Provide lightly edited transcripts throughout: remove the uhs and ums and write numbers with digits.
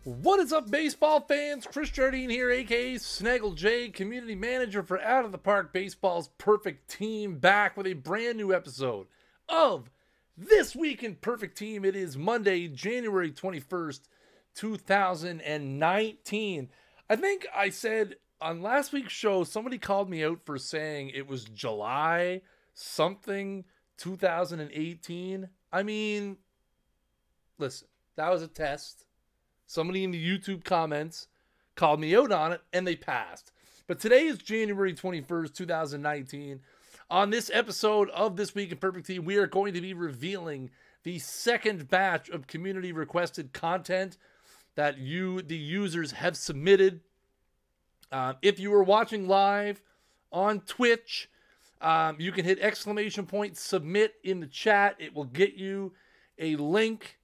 What is up, baseball fans? Chris Jardine here, aka Snaggle J, community manager for Out of the Park Baseball's Perfect Team, back with a brand new episode of This Week in Perfect Team. It is Monday, January 21st, 2019. I think I said on last week's show, somebody called me out for saying it was July something 2018. I mean, listen, that was a test. Somebody in the YouTube comments called me out on it, and they passed. But today is January 21st, 2019. On this episode of This Week in Perfect Team, we are going to be revealing the second batch of community-requested content that you, the users, have submitted. If you are watching live on Twitch, you can hit !submit in the chat. It will get you a link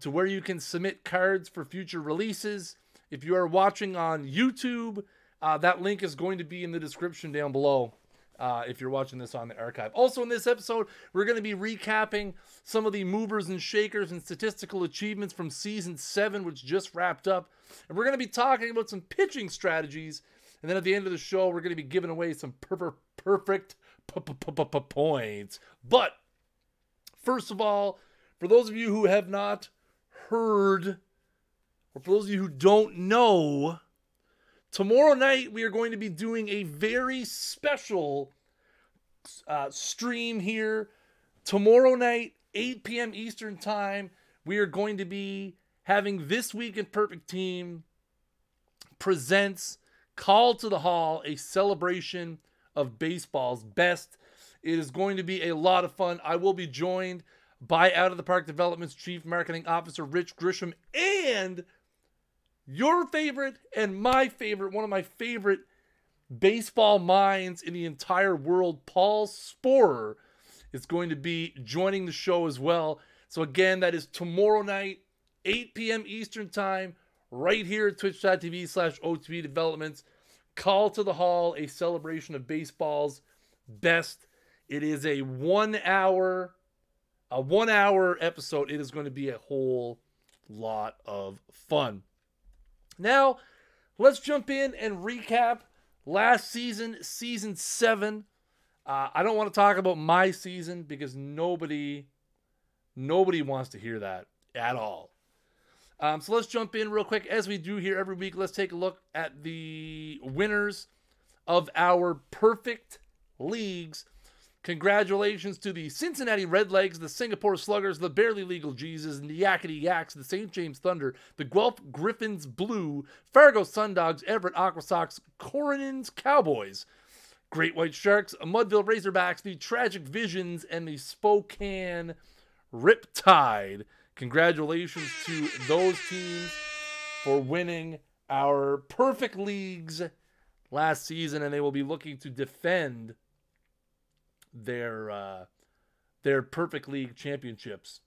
to where you can submit cards for future releases. If you are watching on YouTube, that link is going to be in the description down below if you're watching this on the archive. Also in this episode, we're going to be recapping some of the movers and shakers and statistical achievements from Season 7, which just wrapped up. And we're going to be talking about some pitching strategies. And then at the end of the show, we're going to be giving away some perfect points. But first of all, for those of you who have not heard, or for those of you who don't know, tomorrow night we are going to be doing a very special stream here. Tomorrow night, 8 p.m. Eastern Time, we are going to be having This Week in Perfect Team presents Call to the Hall, a celebration of baseball's best. It is going to be a lot of fun. I will be joined by Out of the Park Development's Chief Marketing Officer, Rich Grisham, and your favorite and my favorite, one of my favorite baseball minds in the entire world, Paul Sporer, is going to be joining the show as well. So again, that is tomorrow night, 8 p.m. Eastern Time, right here at twitch.tv/OOTP Developments. Call to the Hall, a celebration of baseball's best. It is a one-hour episode. It is going to be a whole lot of fun. Now, let's jump in and recap last season, Season 7. I don't want to talk about my season because nobody wants to hear that at all. So let's jump in real quick. As we do here every week, let's take a look at the winners of our perfect leagues. Congratulations to the Cincinnati Redlegs, the Singapore Sluggers, the Barely Legal Jesus, and the Yakety Yaks, the St. James Thunder, the Guelph Griffins Blue, Fargo Sundogs, Everett Aqua Sox, Coronins Cowboys, Great White Sharks, Mudville Razorbacks, the Tragic Visions, and the Spokane Riptide. Congratulations to those teams for winning our perfect leagues last season, and they will be looking to defend their perfect league championships.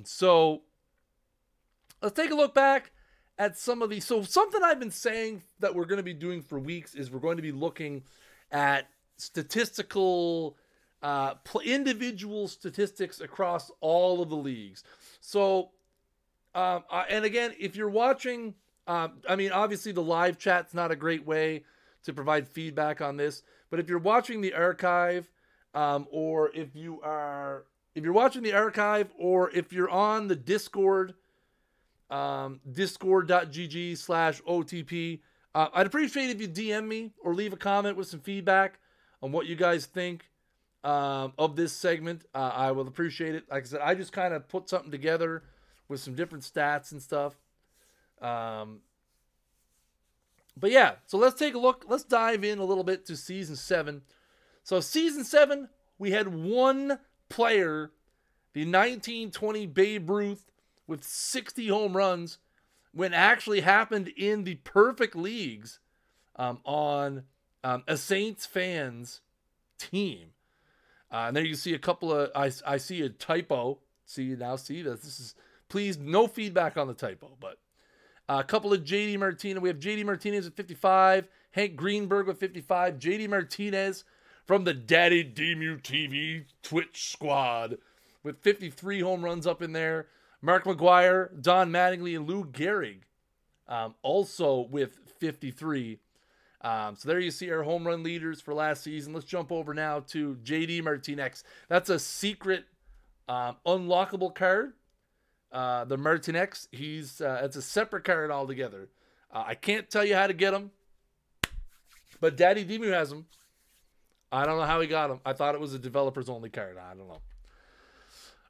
So let's take a look back at some of these. So something I've been saying that we're going to be doing for weeks is we're going to be looking at statistical individual statistics across all of the leagues. So and again, if you're watching, I mean, obviously the live chat's not a great way to provide feedback on this, but if you're watching the archive, or if you're watching the archive, or if you're on the Discord, discord.gg/OTP, I'd appreciate if you DM me or leave a comment with some feedback on what you guys think of this segment. I will appreciate it. Like I said, I just kind of put something together with some different stats and stuff. But yeah, so let's take a look. Let's dive in a little bit to Season 7. So Season 7, we had one player, the 1920 Babe Ruth with 60 home runs, when actually happened in the perfect leagues on a Saints fans team. And there you see a couple of, I see a typo. See this is, please, no feedback on the typo, but a couple of JD Martinez. We have JD Martinez with 55. Hank Greenberg with 55. JD Martinez from the Daddy Demu TV Twitch squad with 53 home runs up in there. Mark McGuire, Don Mattingly, and Lou Gehrig, also with 53. So there you see our home run leaders for last season. Let's jump over now to JD Martinez. That's a secret unlockable card. The Martinez, it's a separate card altogether. I can't tell you how to get him, but Daddy Demu has him. I don't know how he got him. I thought it was a developers only card. I don't know.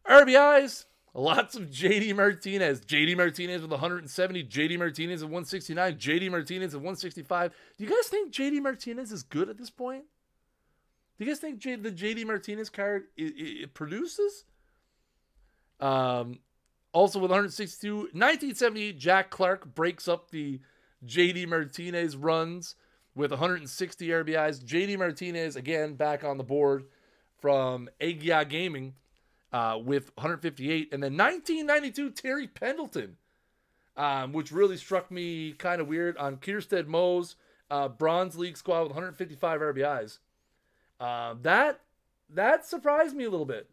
RBIs. Lots of JD Martinez. JD Martinez with 170. JD Martinez at 169. JD Martinez at 165. Do you guys think JD Martinez is good at this point? Do you guys think the JD Martinez card it produces? Also with 162. 1978, Jack Clark breaks up the JD Martinez runs with 160 RBIs. JD Martinez, again, back on the board from Agia Gaming. With 158. And then 1992, Terry Pendleton, which really struck me kind of weird on Kierstead Moe's Bronze League squad with 155 RBIs. That surprised me a little bit.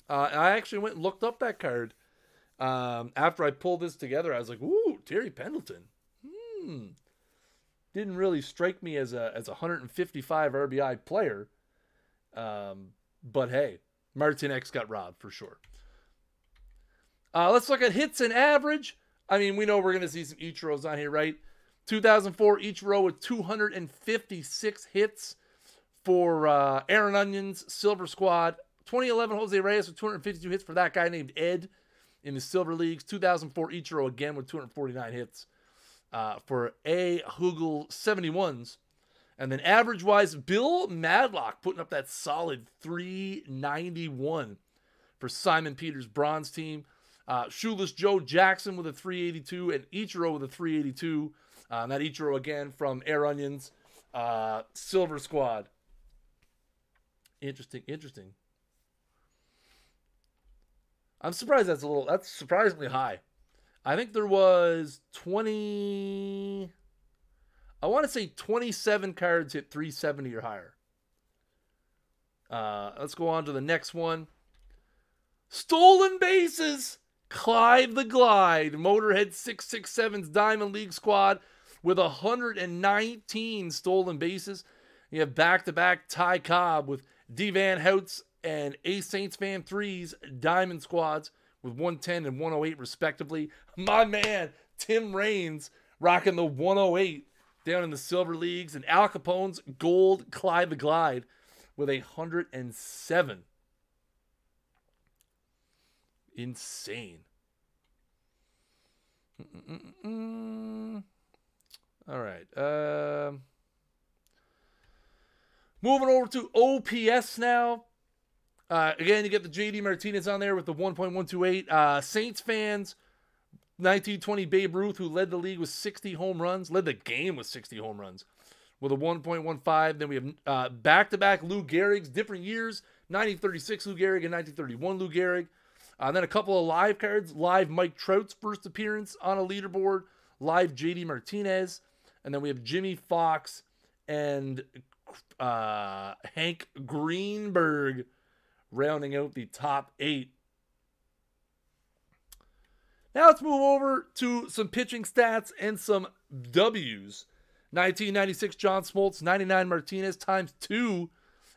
I actually went and looked up that card. After I pulled this together, I was like, ooh, Terry Pendleton. Didn't really strike me as a 155 RBI player. But hey, Martinez got robbed for sure. Let's look at hits and average. I mean, we know we're going to see some Ichiros on here, right? 2004 Ichiro with 256 hits for Aaron Onion's Silver Squad. 2011 Jose Reyes with 252 hits for that guy named Ed in the Silver Leagues. 2004 Ichiro again with 249 hits for A. Hugel 71s. And then average-wise, Bill Madlock putting up that solid 391 for Simon Peters' bronze team. Shoeless Joe Jackson with a 382 and Ichiro with a 382. That Ichiro again from Air Onions Silver Squad. Interesting. I'm surprised that's surprisingly high. I think there was 20... I want to say 27 cards hit 370 or higher. Let's go on to the next one. Stolen bases. Clyde the Glide. Motorhead 667's Diamond League squad with 119 stolen bases. You have back-to-back Ty Cobb with D. Van Houts and A. Saints Fan 3's Diamond squads with 110 and 108 respectively. My man, Tim Raines rocking the 108. Down in the Silver Leagues, and Al Capone's gold Clyde the Glide with 107. Insane. All right. Moving over to OPS now. Again, you get the JD Martinez on there with the 1.128. Saints fans. 1920 Babe Ruth, who led the league with 60 home runs, led the game with 60 home runs with a 1.15. Then we have back-to-back Lou Gehrig's, different years, 1936 Lou Gehrig and 1931 Lou Gehrig. Then a couple of live cards, live Mike Trout's first appearance on a leaderboard, live JD Martinez, and then we have Jimmy Fox and Hank Greenberg rounding out the top 8. Now let's move over to some pitching stats and some W's. 1996 John Smoltz, 99 Martinez times 2,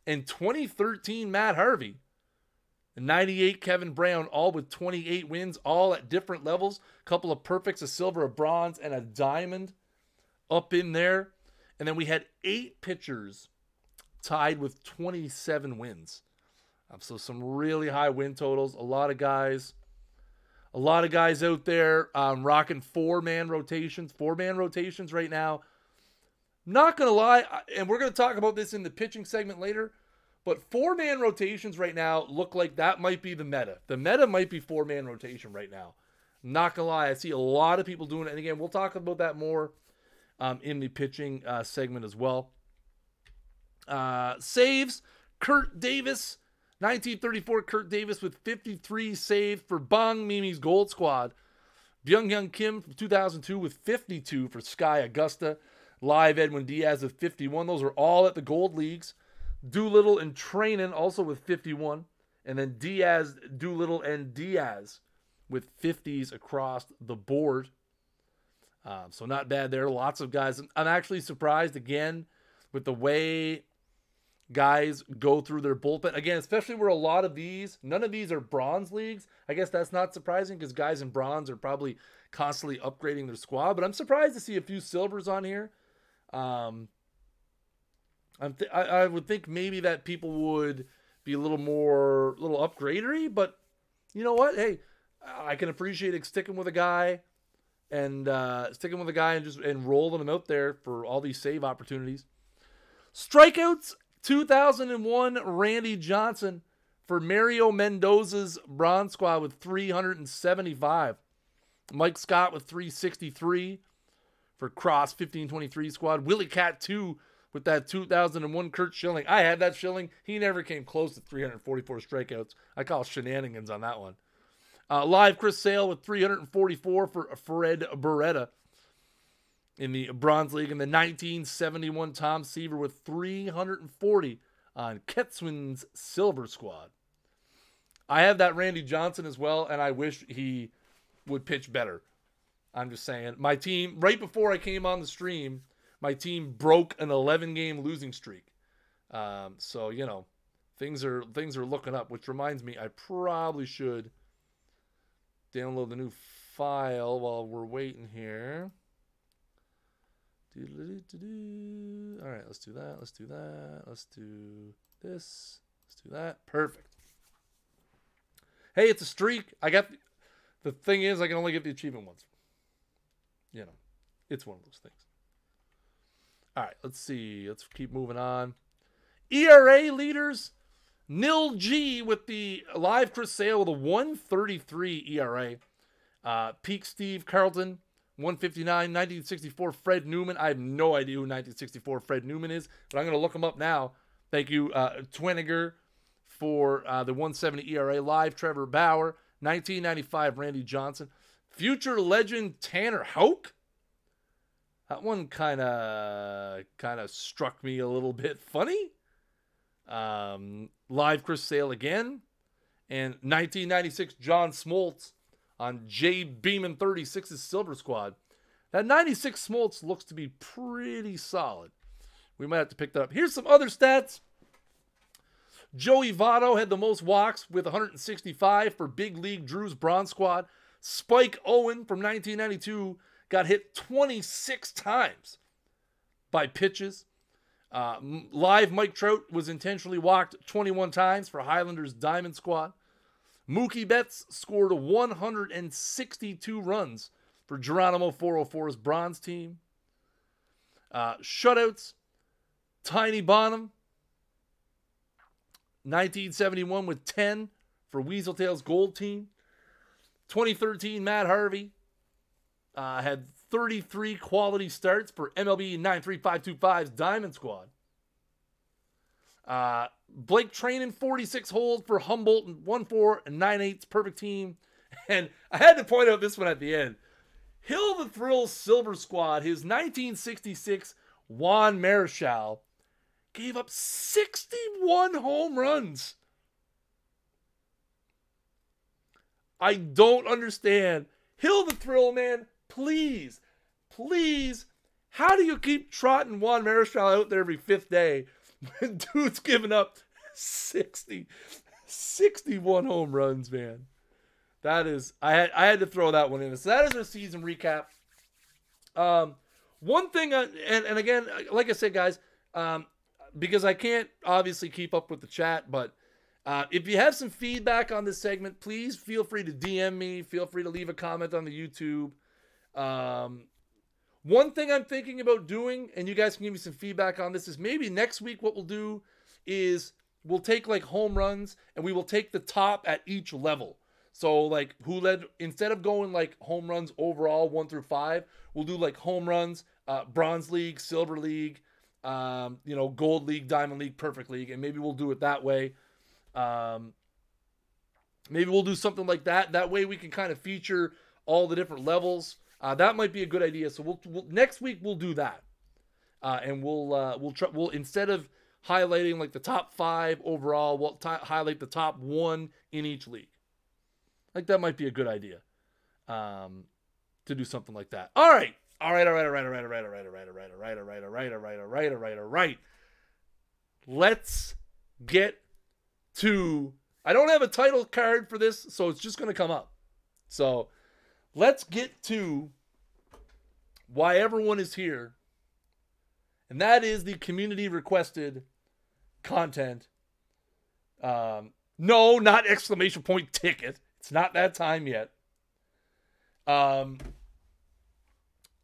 and 2013 Matt Harvey. And 98 Kevin Brown, all with 28 wins, all at different levels. A couple of perfects, a silver, a bronze, and a diamond up in there. And then we had 8 pitchers tied with 27 wins. So some really high win totals. A lot of guys out there rocking 4-man rotations. 4-man rotations right now. Not going to lie, and we're going to talk about this in the pitching segment later, but 4-man rotations right now look like that might be the meta. The meta might be 4-man rotation right now. Not going to lie, I see a lot of people doing it. And again, we'll talk about that more in the pitching segment as well. Saves, Kurt Davis. 1934 Kurt Davis with 53 saves for Bang Mimi's Gold Squad. Byung-Hyun Kim from 2002 with 52 for Sky Augusta. Live Edwin Diaz with 51. Those are all at the Gold Leagues. Doolittle and Trainin also with 51. And then Diaz, Doolittle, and Diaz with 50s across the board. So not bad there. Lots of guys. I'm actually surprised again with the way guys go through their bullpen. Again, especially where a lot of these, none of these are bronze leagues. I guess that's not surprising because guys in bronze are probably constantly upgrading their squad. But I'm surprised to see a few silvers on here. I would think maybe that people would be a little upgradery. But you know what? Hey, I can appreciate sticking with a guy and rolling him out there for all these save opportunities. Strikeouts, 2001 Randy Johnson for Mario Mendoza's bronze squad with 375. Mike Scott with 363 for Cross 1523 squad. Willie Cat 2 with that 2001 Kurt Schilling. I had that Schilling. He never came close to 344 strikeouts. I call shenanigans on that one. Live Chris Sale with 344 for Fred Beretta in the Bronze League. And the 1971 Tom Seaver with 340 on Ketswin's Silver Squad. I have that Randy Johnson as well, and I wish he would pitch better. I'm just saying. My team, right before I came on the stream, my team broke an 11-game losing streak. So, you know, things are looking up, which reminds me I probably should download the new file while we're waiting here. All right, let's do that. Let's do that. Let's do this. Let's do that. Perfect. Hey, it's a streak. I got the thing is I can only get the achievement once. You know, it's one of those things. All right, let's see. Let's keep moving on. ERA leaders. Nil G with the live Chris Sale with a 133 ERA. Peak Steve Carlton, 159. 1964 Fred Newman. I have no idea who 1964 Fred Newman is, but I'm going to look him up now. Thank you, Twiniger, for the 170 ERA. Live Trevor Bauer. 1995 Randy Johnson. Future legend Tanner Houck. That one kind of struck me a little bit funny. Live Chris Sale again. And 1996 John Smoltz on J Beeman 36's Silver Squad. That 96 Smoltz looks to be pretty solid. We might have to pick that up. Here's some other stats. Joey Votto had the most walks with 165 for Big League Drew's Bronze Squad. Spike Owen from 1992 got hit 26 times by pitches. Live Mike Trout was intentionally walked 21 times for Highlanders Diamond Squad. Mookie Betts scored 162 runs for Geronimo 404's Bronze Team. Shutouts, Tiny Bonham, 1971 with 10 for Weaseltail's Gold Team. 2013 Matt Harvey had 33 quality starts for MLB 93525's Diamond Squad. Blake Trainin 46 holds for Humboldt and 1-4 and 9/8's Perfect Team. And I had to point out this one at the end. Hill the Thrill's Silver Squad, his 1966 Juan Marichal, gave up 61 home runs. I don't understand. Hill the Thrill, man, please, how do you keep trotting Juan Marichal out there every fifth day when dude's giving up 61 home runs, man? That is, I had to throw that one in. So that is our season recap. One thing, and again, like I said, guys, because I can't obviously keep up with the chat, but if you have some feedback on this segment, please feel free to DM me. Feel free to leave a comment on the YouTube. One thing I'm thinking about doing, and you guys can give me some feedback on this, is maybe next week what we'll do is we'll take like home runs and we will take the top at each level. So like who led, instead of going like home runs overall 1 through 5, we'll do like home runs, Bronze League, Silver League, Gold League, Diamond League, Perfect League, and maybe we'll do it that way. Maybe we'll do something like that. That way we can kind of feature all the different levels. That might be a good idea. So we'll next week we'll do that, and we'll instead of highlighting like the top 5 overall, we'll highlight the top 1 in each league. Like that might be a good idea. To do something like that. All right. Let's get to, I don't have a title card for this, so it's just going to come up. So let's get to why everyone is here. And that is the community requested content. No, not exclamation point ticket. It's not that time yet.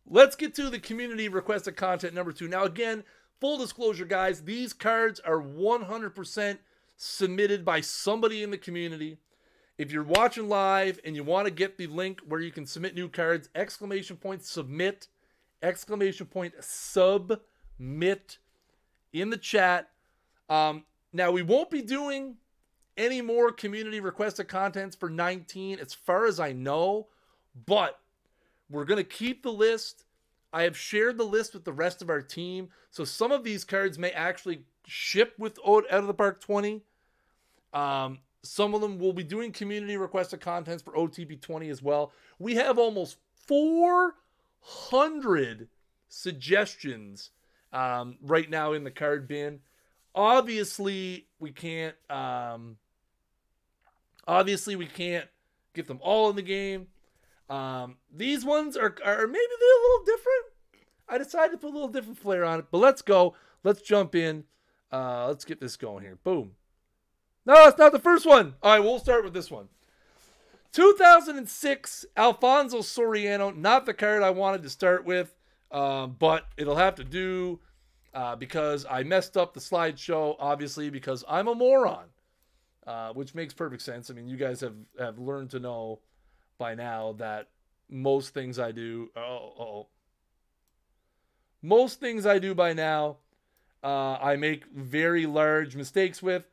Let's get to the community requested content number 2. Now, again, full disclosure, guys, these cards are 100% submitted by somebody in the community. If you're watching live and you want to get the link where you can submit new cards, exclamation point submit, exclamation point submit in the chat. Now, we won't be doing any more community requested contents for 19 as far as I know, but we're going to keep the list. I have shared the list with the rest of our team, so some of these cards may actually ship with Out of the Park 20. Some of them will be doing community requested contents for OTP 20 as well. We have almost 400 suggestions right now in the card bin. Obviously, we can't get them all in the game. These ones are maybe they're a little different. I decided to put a little different flair on it, but let's go. Let's jump in. Let's get this going here. Boom. No, it's not the first one. All right, we'll start with this one. 2006 Alfonso Soriano, not the card I wanted to start with, but it'll have to do because I messed up the slideshow, obviously, because I'm a moron, which makes perfect sense. I mean, you guys have learned to know by now that most things I do, most things I do by now, I make very large mistakes with.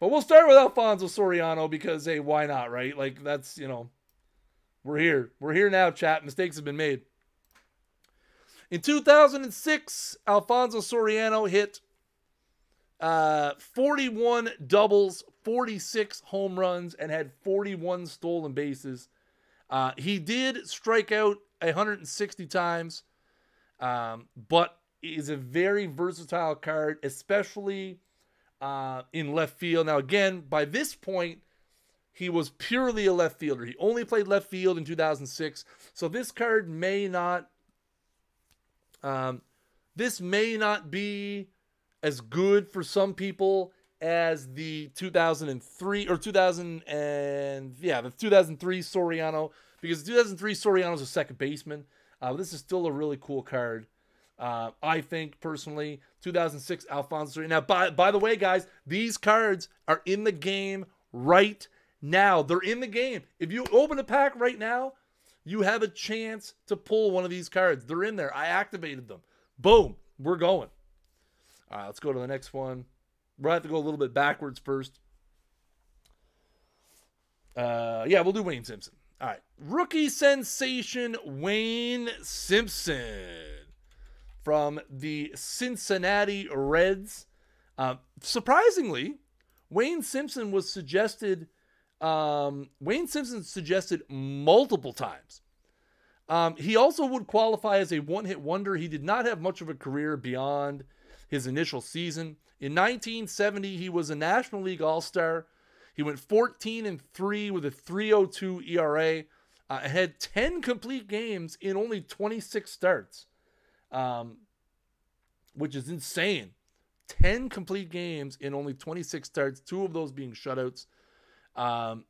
But we'll start with Alfonso Soriano because, hey, why not, right? Like, that's, we're here. We're here now, chat. Mistakes have been made. In 2006, Alfonso Soriano hit 41 doubles, 46 home runs, and had 41 stolen bases. He did strike out 160 times, but is a very versatile card, especially in left field. Now, again, by this point, he was purely a left fielder. He only played left field in 2006, so this card may not, be as good for some people as the 2003 or 2000 and the 2003 Soriano, because 2003 Soriano is a second baseman. This is still a really cool card. I think personally, 2006 Alfonso Soriano. Now, by the way, guys, these cards are in the game right now. They're in the game. If you open a pack right now, you have a chance to pull one of these cards. They're in there. I activated them. Boom. We're going. All right, let's go to the next one. We'll have to go a little bit backwards first. We'll do Wayne Simpson. All right. Rookie sensation Wayne Simpson from the Cincinnati Reds. Surprisingly, Wayne Simpson was suggested. Wayne Simpson suggested multiple times. He also would qualify as a one-hit wonder. He did not have much of a career beyond his initial season. In 1970, he was a National League All-Star. He went 14-3 with a 3.02 ERA. Had 10 complete games in only 26 starts, which is insane. 10 complete games in only 26 starts, 2 of those being shutouts.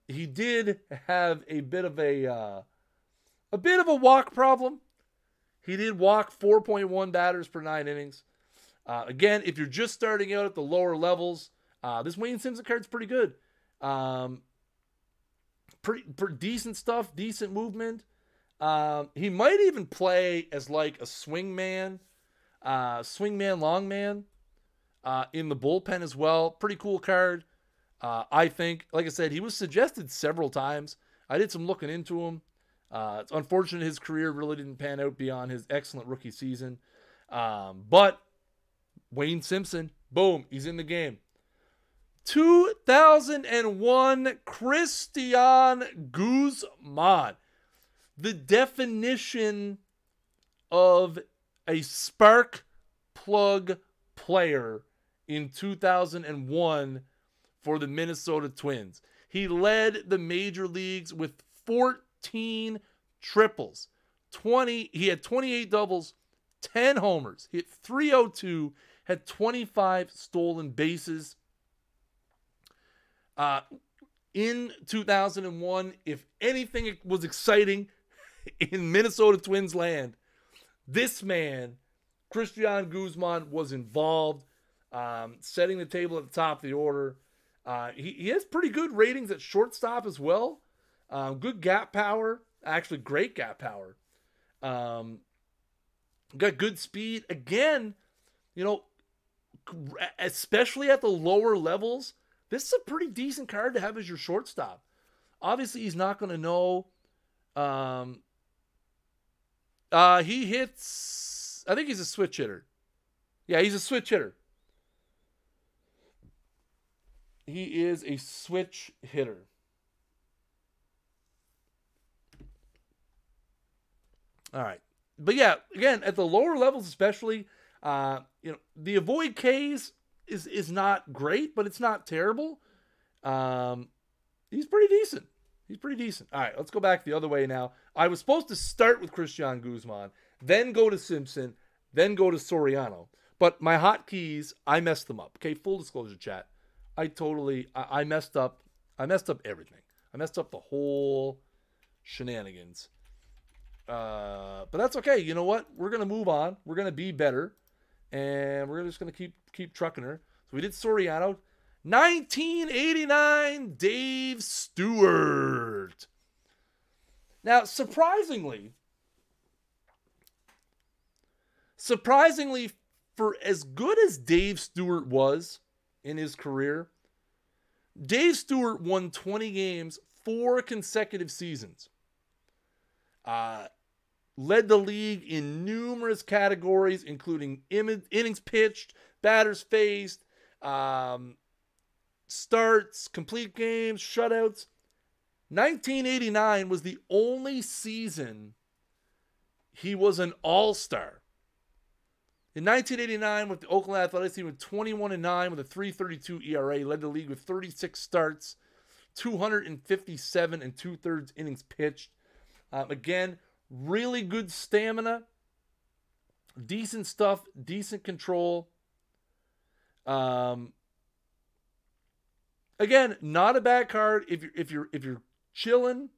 He did have a bit of a walk problem. He did walk 4.1 batters per 9 innings. Again, if you're just starting out at the lower levels, this Wayne Simpson card's pretty good. Pretty decent stuff, decent movement. He might even play as like a swingman, longman in the bullpen as well. Pretty cool card. I think, like I said, he was suggested several times. I did some looking into him. It's unfortunate his career really didn't pan out beyond his excellent rookie season. But Wayne Simpson, boom, he's in the game. 2001 Christian Guzman. The definition of a spark plug player in 2001 for the Minnesota Twins. He led the major leagues with 14 triples. He had 28 doubles, 10 homers. He hit .302, had 25 stolen bases. In 2001, if anything was exciting in Minnesota Twins land, this man, Christian Guzman, was involved, setting the table at the top of the order. He has pretty good ratings at shortstop as well. Good gap power, actually great gap power. Got good speed. Again, especially at the lower levels, this is a pretty decent card to have as your shortstop. Obviously, he's not going to know. He hits, I think he's a switch hitter. Yeah, he's a switch hitter. He is a switch hitter. All right. But yeah, again, at the lower levels especially, the avoid Ks is not great, but it's not terrible. He's pretty decent. All right, let's go back the other way now. I was supposed to start with Christian Guzman, then go to Simpson, then go to Soriano. But my hotkeys, I messed them up. Okay, full disclosure, chat. I messed up. I messed up everything. I messed up the whole shenanigans. But that's okay. You know what? We're gonna move on. We're gonna be better, and we're just gonna keep trucking her. So we did Soriano. 1989 Dave Stewart. Now, surprisingly, for as good as Dave Stewart was in his career, Dave Stewart won 20 games 4 consecutive seasons. Led the league in numerous categories, including innings pitched, batters faced, starts, complete games, shutouts. 1989 was the only season he was an all-star. In 1989, with the Oakland Athletics, he went 21-9 with a .332 ERA, led the league with 36 starts, 257 and 2/3 innings pitched. Again, really good stamina, decent stuff, decent control. Again, not a bad card if you're chilling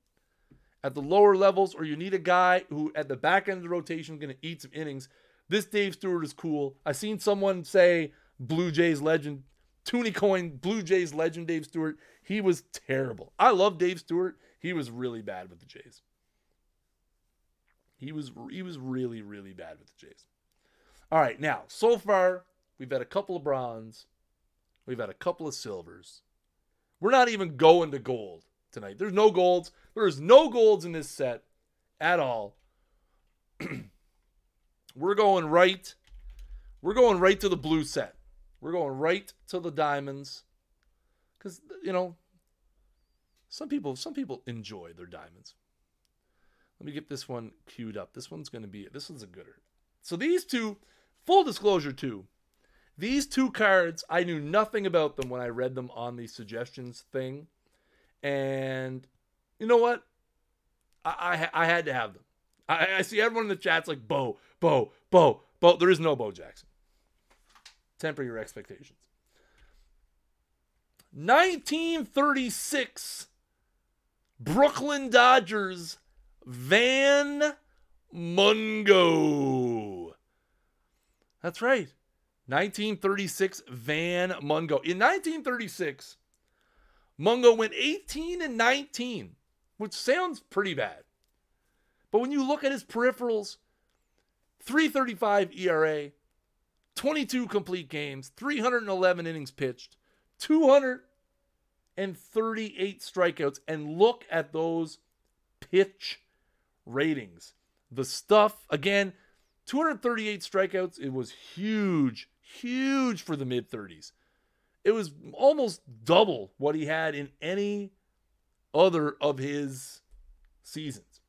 at the lower levels, or you need a guy who at the back end of the rotation is going to eat some innings. This Dave Stewart is cool. I seen someone say Blue Jays legend, Toonie Coin, Blue Jays legend Dave Stewart. He was terrible. I love Dave Stewart. He was really bad with the Jays. He was really, really bad with the Jays. All right, now, so far, we've had a couple of bronze. We've had a couple of silvers. We're not even going to gold tonight. There's no golds. There's no golds in this set at all. We're going right to the blue set. We're going right to the diamonds. Because, some people enjoy their diamonds. Let me get this one queued up. This one's a gooder. So these two, full disclosure too, these two cards, I knew nothing about them when I read them on the suggestions thing. And you know what? I had to have them. I see everyone in the chat's like, Bo. There is no Bo Jackson. Temper your expectations. 1936 Brooklyn Dodgers Van Mungo. That's right. 1936 Van Mungo. In 1936, Mungo went 18-19, which sounds pretty bad. But when you look at his peripherals, .335 ERA, 22 complete games, 311 innings pitched, 238 strikeouts, and look at those pitch ratings. The stuff, again, 238 strikeouts, it was huge for the mid-30s. It was almost double what he had in any other of his seasons.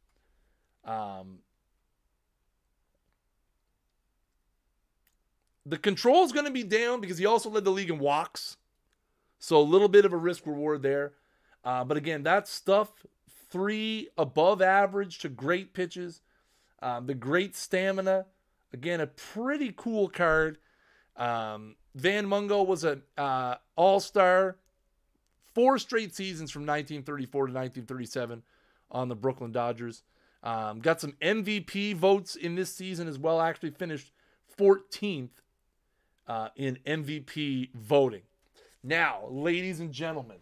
The control is going to be down because he also led the league in walks. So a little bit of a risk reward there. But again, that stuff, 3 above average to great pitches. The great stamina. Again, a pretty cool card. Van Mungo was an all-star 4 straight seasons from 1934 to 1937 on the Brooklyn Dodgers. Got some MVP votes in this season as well. Actually finished 14th in MVP voting. Now, ladies and gentlemen,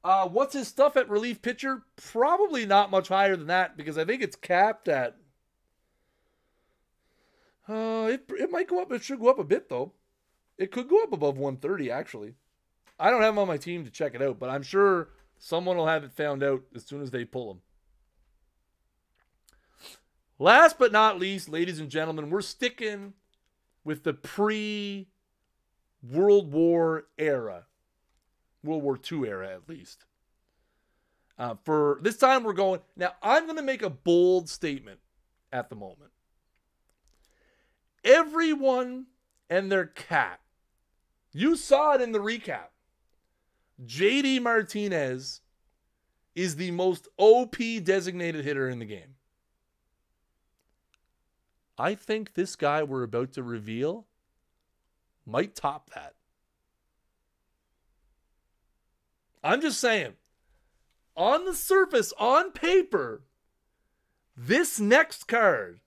what's his stuff at relief pitcher? Probably not much higher than that because I think it's capped at... it might go up. It should go up a bit, though. It could go up above 130, actually. I don't have him on my team to check it out, but I'm sure someone will have it found out as soon as they pull him. Last but not least, ladies and gentlemen, we're sticking with the pre-World War era. World War II era, at least. For this time, we're going... Now, I'm going to make a bold statement at the moment. Everyone and their cat. You saw it in the recap. JD Martinez is the most OP designated hitter in the game. I think this guy we're about to reveal might top that. I'm just saying, on the surface, on paper, this next card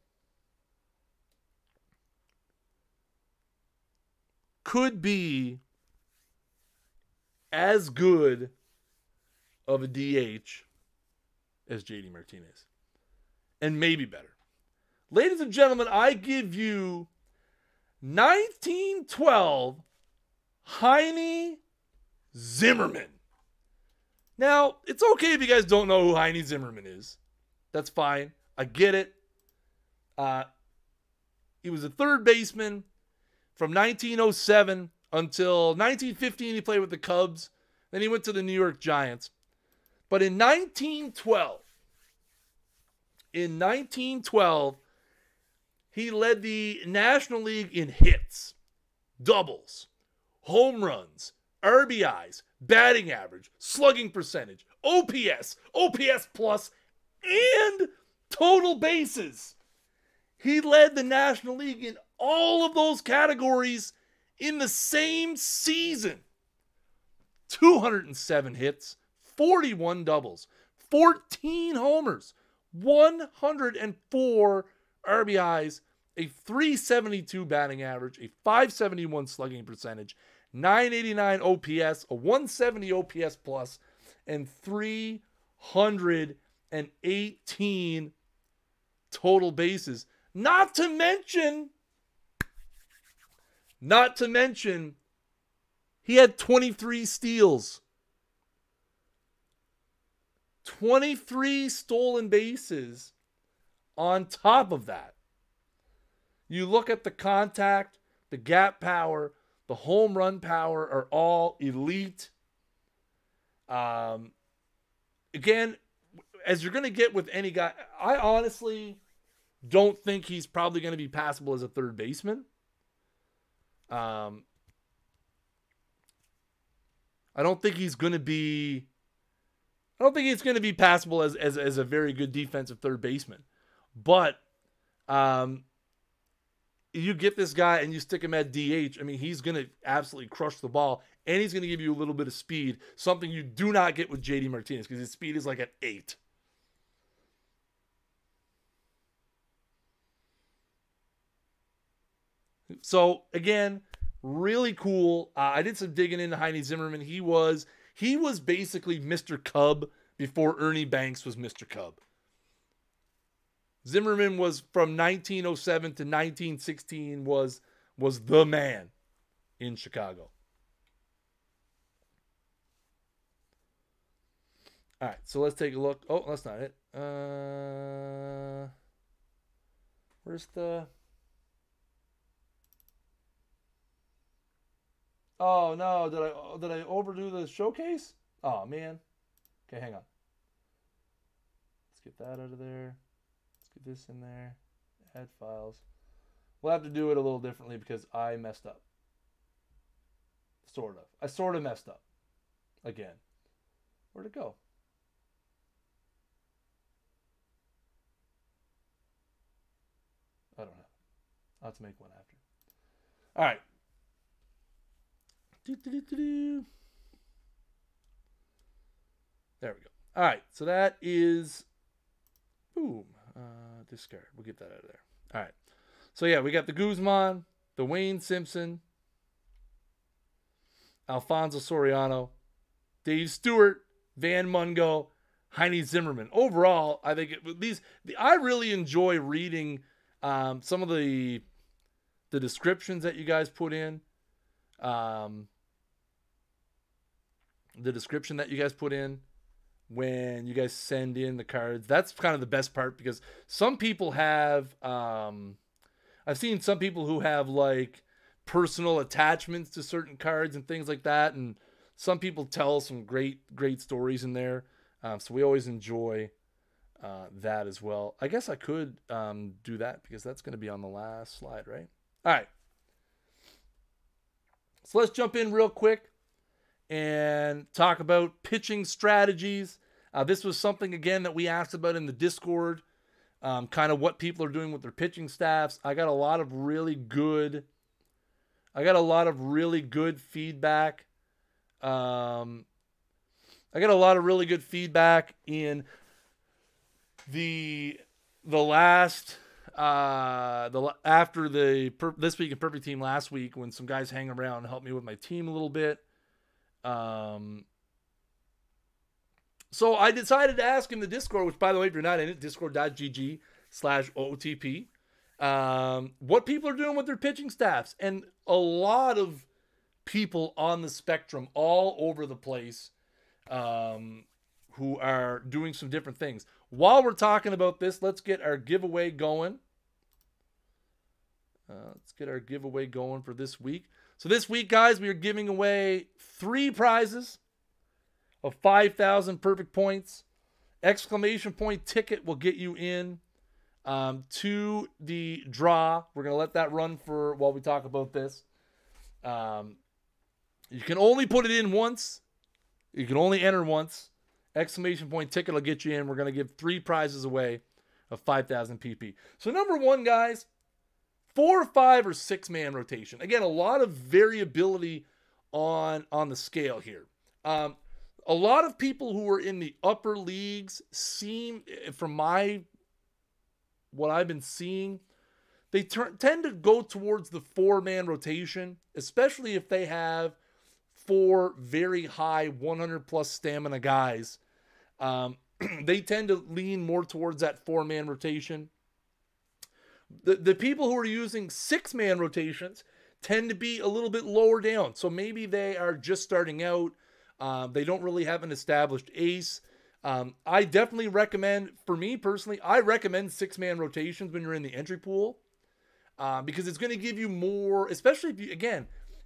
could be as good of a DH as JD Martinez. And maybe better. Ladies and gentlemen, I give you 1912 Heine Zimmerman. Now, it's okay if you guys don't know who Heine Zimmerman is. That's fine. I get it. He was a third baseman from 1907 until 1915. He played with the Cubs. Then he went to the New York Giants. But in 1912, he led the National League in hits, doubles, home runs, RBIs, batting average, slugging percentage, OPS, OPS plus, and total bases. He led the National League in all of those categories in the same season. 207 hits, 41 doubles, 14 homers, 104 RBIs, a 372 batting average, a 571 slugging percentage, 989 OPS, a 170 OPS plus, and 318 total bases. Not to mention, he had 23 steals. 23 stolen bases on top of that. You look at the contact, the gap power, the home run power are all elite. Again, as you're going to get with any guy, I honestly don't think he's probably going to be passable as a third baseman. I don't think he's going to be passable as a very good defensive third baseman. But you get this guy and you stick him at DH, I mean, he's going to absolutely crush the ball, and he's going to give you a little bit of speed, something you do not get with JD Martinez because his speed is like at 8. So, again, really cool. I did some digging into Heine Zimmerman. He was basically Mr. Cub before Ernie Banks was Mr. Cub. Zimmerman was from 1907 to 1916 was the man in Chicago. All right, so let's take a look. Oh, that's not it. Where's the... Oh no, did I overdo the showcase? Oh man. Okay, hang on. Let's get that out of there. Let's get this in there. Add files. We'll have to do it a little differently because I messed up. Sort of. I sort of messed up. Again. Where'd it go? I don't know. I'll have to make one after. All right. There we go. All right. So that is. Boom. Discard. We'll get that out of there. All right. So yeah, we got the Guzman, the Wayne Simpson, Alfonso Soriano, Dave Stewart, Van Mungo, Heine Zimmerman. Overall, I think I really enjoy reading some of the descriptions that you guys put in. The description that you guys put in when you guys send in the cards. That's kind of the best part because some people have I've seen some people who have like personal attachments to certain cards and things like that, and some people tell some great stories in there. So we always enjoy that as well. I guess I could do that because that's going to be on the last slide, right? All right. So let's jump in real quick and talk about pitching strategies. This was something, again, that we asked about in the Discord, kind of what people are doing with their pitching staffs. I got a lot of really good feedback. I got a lot of really good feedback in the last after this week in Perfect Team last week when some guys hang around and help me with my team a little bit. So I decided to ask in the Discord, which by the way, if you're not in it, discord.gg/OOTP, what people are doing with their pitching staffs. And a lot of people on the spectrum all over the place who are doing some different things. While we're talking about this, let's get our giveaway going. Let's get our giveaway going for this week. So this week, guys, we are giving away 3 prizes of 5,000 perfect points. Exclamation point ticket will get you in to the draw. We're going to let that run for while we talk about this. You can only put it in once. You can only enter once. Exclamation point ticket will get you in. We're going to give 3 prizes away of 5,000 PP. So number 1, guys, 4, 5, or 6-man rotation. Again, a lot of variability on the scale here. A lot of people who are in the upper leagues seem, from what I've been seeing, they tend to go towards the 4-man rotation, especially if they have 4 very high 100+ stamina guys. They tend to lean more towards that 4-man rotation. The people who are using 6-man rotations tend to be a little bit lower down. So maybe they are just starting out. They don't really have an established ace. I definitely recommend, for me personally, I recommend 6-man rotations when you're in the entry pool. Because it's going to give you more, especially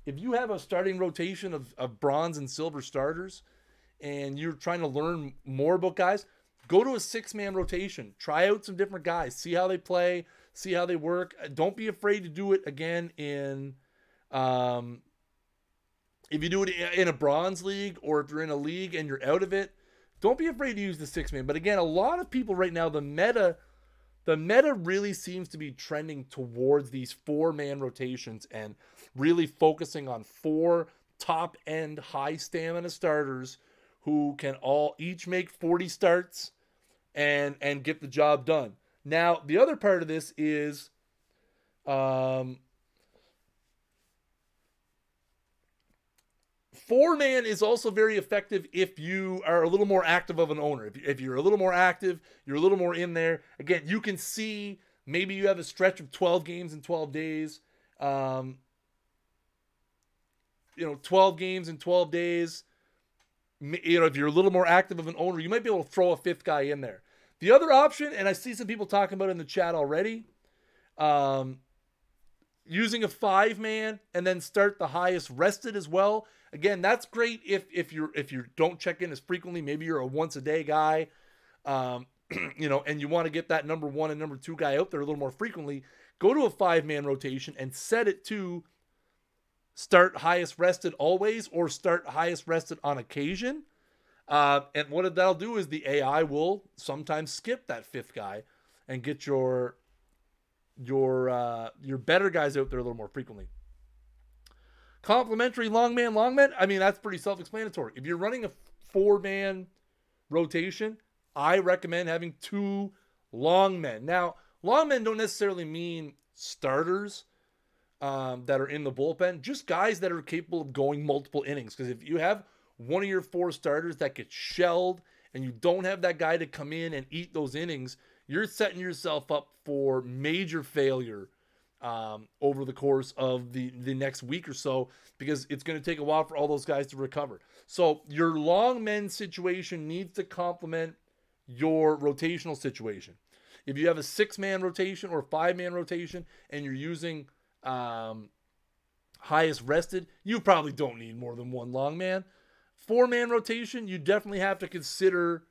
if you have a starting rotation of bronze and silver starters and you're trying to learn more about guys, go to a 6-man rotation. Try out some different guys. See how they play. See how they work. Don't be afraid to do it again in if you do it in a bronze league or if you're in a league and you're out of it, don't be afraid to use the 6-man. But again, a lot of people right now, the meta really seems to be trending towards these 4-man rotations and really focusing on 4 top-end high stamina starters who can each make 40 starts and get the job done. Now, the other part of this is 4-man is also very effective if you are a little more active of an owner. If you're a little more active, you're a little more in there. Again, you can see maybe you have a stretch of 12 games in 12 days. 12 games in 12 days. If you're a little more active of an owner, you might be able to throw a 5th guy in there. The other option, and I see some people talking about it in the chat already, using a 5-man and then start the highest rested as well. Again, that's great if you don't check in as frequently. Maybe you're a once a day guy, you know, and you want to get that number 1 and number 2 guy out there a little more frequently. Go to a 5-man rotation and set it to start highest rested always or start highest rested on occasion. And what that'll do is the AI will sometimes skip that 5th guy and get your better guys out there a little more frequently. Complementary longman. I mean, that's pretty self-explanatory. If you're running a 4-man rotation, I recommend having 2 longmen. Now, longmen don't necessarily mean starters that are in the bullpen, just guys that are capable of going multiple innings. Because if you have one of your 4 starters that gets shelled and you don't have that guy to come in and eat those innings, you're setting yourself up for major failure over the course of the next week or so, because it's going to take a while for all those guys to recover. So your long men situation needs to complement your rotational situation. If you have a 6-man rotation or a 5-man rotation and you're using highest rested, you probably don't need more than 1 long man. 4-man rotation, you definitely have to consider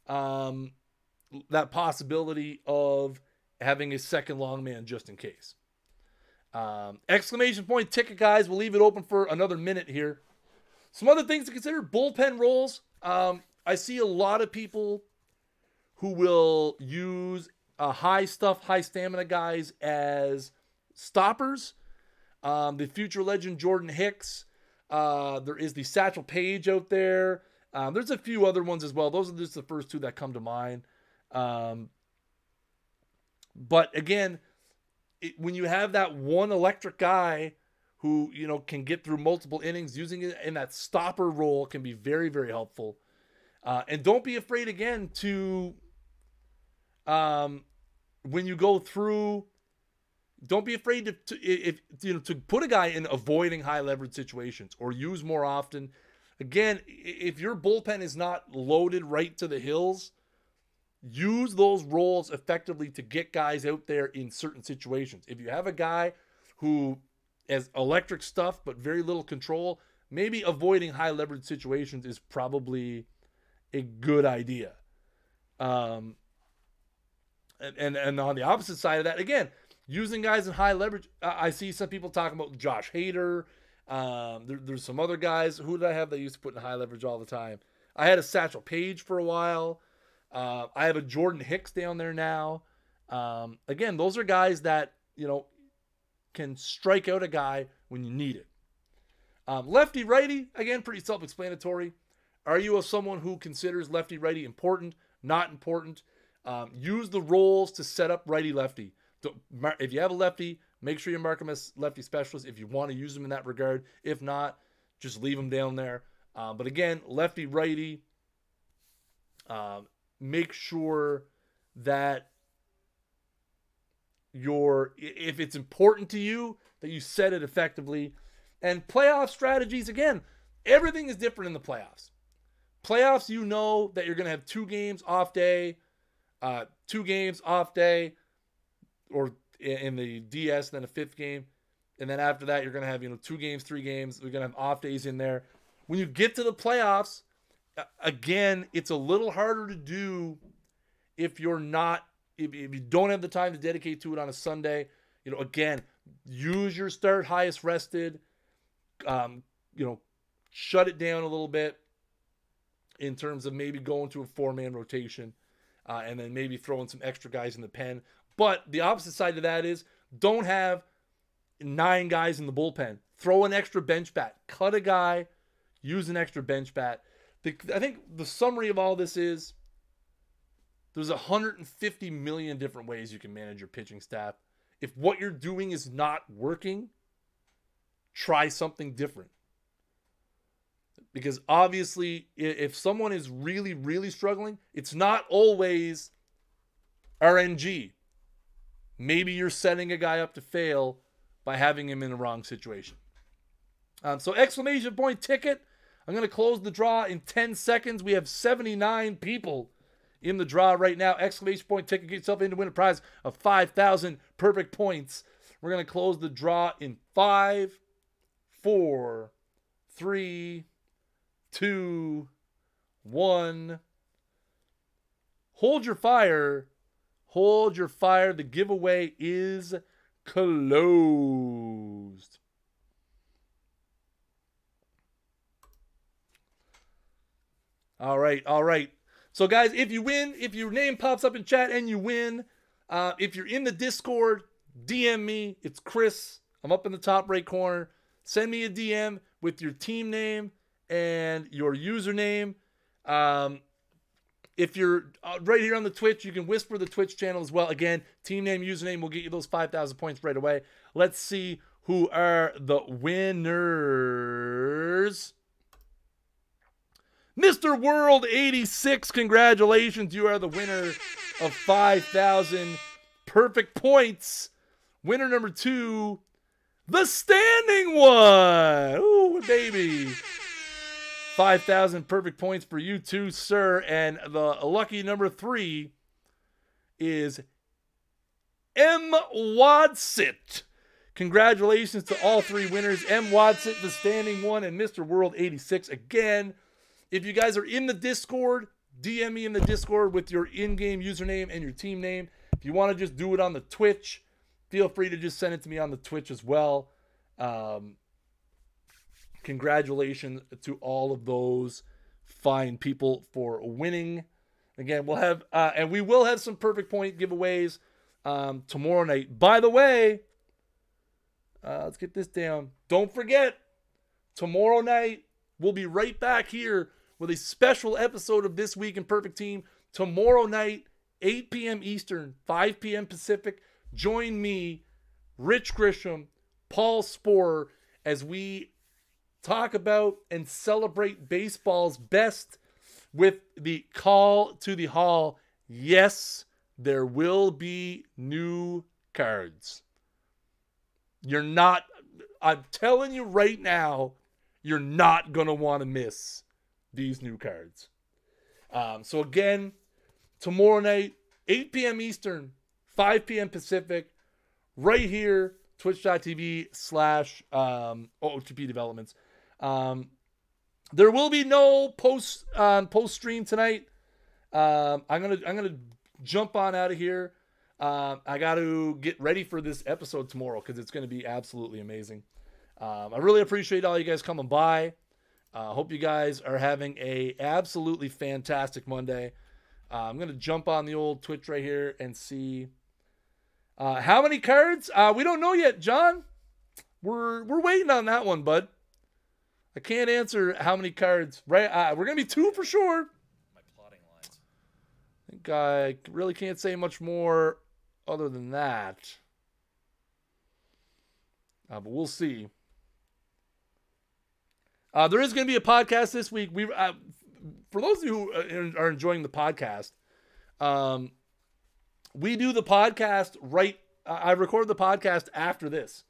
that possibility of having a second long man just in case. Exclamation point ticket, guys. We'll leave it open for another minute here. Some other things to consider: bullpen roles. I see a lot of people who will use high stamina guys as stoppers. The future legend Jordan Hicks. There is the Satchel Paige out there. There's a few other ones as well. Those are just the first 2 that come to mind. But again, when you have that one electric guy who, you know, can get through multiple innings, using it in that stopper role can be very, very helpful. And don't be afraid, again, to when you go through, don't be afraid to put a guy in avoiding high leverage situations or use more often. Again, if your bullpen is not loaded right to the hills, use those roles effectively to get guys out there in certain situations. If you have a guy who has electric stuff but very little control, maybe avoiding high leverage situations is probably a good idea. And on the opposite side of that, again, using guys in high leverage, I see some people talking about Josh Hader. There's some other guys. Who did I have that used to put in high leverage all the time? I had a Satchel Paige for a while. I have a Jordan Hicks down there now. Again, those are guys that, you know, can strike out a guy when you need it. Lefty righty, again, pretty self-explanatory. Are you someone who considers lefty righty important? Not important. Use the roles to set up righty lefty. If you have a lefty, make sure you mark him as lefty specialist if you want to use him in that regard. If not, just leave him down there. But again, lefty righty, make sure that if it's important to you, that you set it effectively. And playoff strategies, again, everything is different in the playoffs. Playoffs, you know that you're going to have 2 games off day, 2 games off day, or in the DS, then a 5th game. And then after that, you're going to have, 2 games, 3 games. We're going to have off days in there. When you get to the playoffs, again, it's a little harder to do if you're not, if you don't have the time to dedicate to it on a Sunday. Again, use your start highest rested, shut it down a little bit in terms of maybe going to a 4-man rotation, and then maybe throwing some extra guys in the pen. But the opposite side of that is don't have 9 guys in the bullpen. Throw an extra bench bat. Cut a guy. Use an extra bench bat. I think the summary of all this is there's 150 million different ways you can manage your pitching staff. If what you're doing is not working, try something different. Because obviously, if someone is really, really struggling, it's not always RNG. Maybe you're setting a guy up to fail by having him in the wrong situation. So exclamation point ticket. I'm going to close the draw in 10 seconds. We have 79 people in the draw right now. Exclamation point ticket. Get yourself in to win a prize of 5,000 perfect points. We're going to close the draw in 5, 4, 3, 2, 1. Hold your fire. Hold your fire. The giveaway is closed. All right, all right. So, guys, if you win, if your name pops up in chat and you win, if you're in the Discord, DM me. It's Chris. I'm up in the top right corner. Send me a DM with your team name and your username. If you're right here on the Twitch, you can whisper the Twitch channel as well. Again, team name, username will get you those 5,000 points right away. Let's see who are the winners. Mr. World 86, congratulations. You are the winner of 5,000 perfect points. Winner number 2, the standing one. Ooh, baby. 5,000 perfect points for you too, sir. And the lucky number 3 is M. Wadsit. Congratulations to all 3 winners. M. Wadsit, the standing one, and Mr. World 86 again. If you guys are in the Discord, DM me in the Discord with your in-game username and your team name. If you want to just do it on the Twitch, feel free to just send it to me on the Twitch as well. Congratulations to all of those fine people for winning. Again, we'll have, and we will have some perfect point giveaways tomorrow night. By the way, let's get this down. Don't forget, tomorrow night, we'll be right back here with a special episode of This Week in Perfect Team. Tomorrow night, 8 p.m. Eastern, 5 p.m. Pacific. Join me, Rich Grisham, Paul Sporer, as we talk about and celebrate baseball's best with the call to the hall. Yes, there will be new cards. I'm telling you right now, you're not going to want to miss these new cards. So again, tomorrow night, 8 p.m. Eastern, 5 p.m. Pacific, right here, twitch.tv/OOTP Developments. There will be no post stream tonight. I'm gonna jump on out of here. I got to get ready for this episode tomorrow because it's going to be absolutely amazing. I really appreciate all you guys coming by. Hope you guys are having a absolutely fantastic Monday. I'm going to jump on the old Twitch right here and see how many cards. We don't know yet, John. We're waiting on that one, bud. I can't answer how many cards. Right? We're going to be 2 for sure. My plotting lines. I think I really can't say much more other than that. But we'll see. There is going to be a podcast this week. For those of you who are enjoying the podcast, we do the podcast right. I record the podcast after this.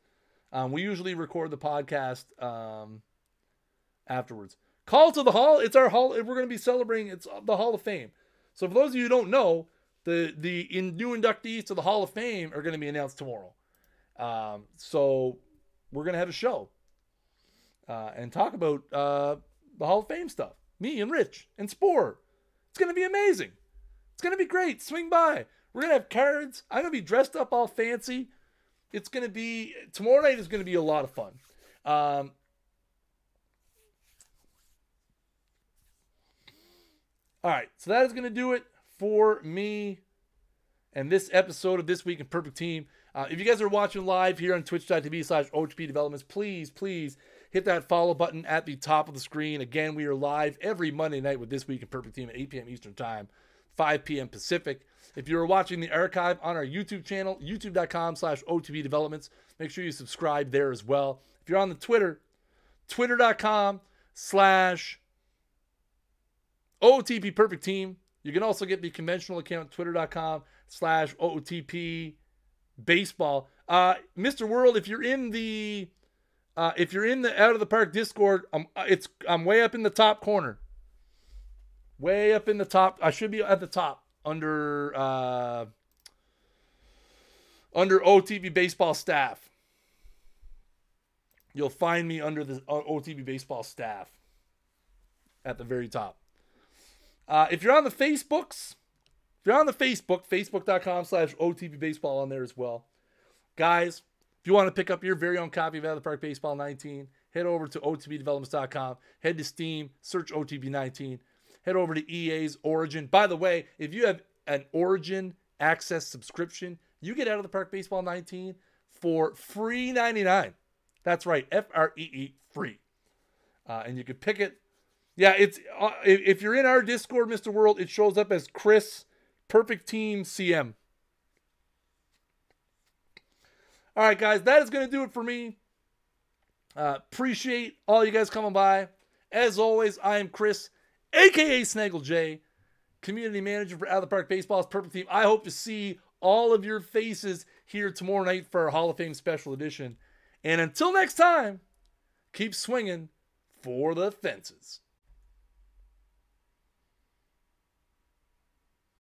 We usually record the podcast afterwards. Call to the Hall. It's our hall. We're going to be celebrating. It's the Hall of Fame. So for those of you who don't know, the new inductees to the Hall of Fame are going to be announced tomorrow. So we're going to have a show. And talk about the Hall of Fame stuff. Me and Rich and Spore. It's going to be amazing. It's going to be great. Swing by. We're going to have cards. I'm going to be dressed up all fancy. It's going to be, tomorrow night is going to be a lot of fun. All right. So that is going to do it for me and this episode of This Week in Perfect Team. If you guys are watching live here on twitch.tv/OOTP Developments, please hit that follow button at the top of the screen. Again, we are live every Monday night with This Week in Perfect Team at 8 p.m. Eastern Time, 5 p.m. Pacific. If you're watching the archive on our YouTube channel, youtube.com/OOTP Developments, make sure you subscribe there as well. If you're on the Twitter, twitter.com/OOTP Perfect Team. You can also get the conventional account, twitter.com/OOTP Baseball. Mr. World, if you're in the Out of the Park Discord, I'm way up in the top corner. Way up in the top. I should be at the top under under OTB Baseball Staff. You'll find me under the OTB Baseball Staff at the very top. If you're on the Facebooks, facebook.com/OTB Baseball on there as well. Guys, if you want to pick up your very own copy of Out of the Park Baseball 19, head over to otbdevelopments.com. Head to Steam, search OTB 19. Head over to EA's Origin. By the way, if you have an Origin Access subscription, you get Out of the Park Baseball 19 for free $99. That's right, FREE, free. And you can pick it. Yeah, it's if you're in our Discord, Mr. World, it shows up as Chris, Perfect Team CM. All right, guys, that is going to do it for me. Appreciate all you guys coming by. As always, I am Chris, a.k.a. Snaggle J, community manager for Out of the Park Baseball's Perfect Team. I hope to see all of your faces here tomorrow night for our Hall of Fame special edition. And until next time, keep swinging for the fences.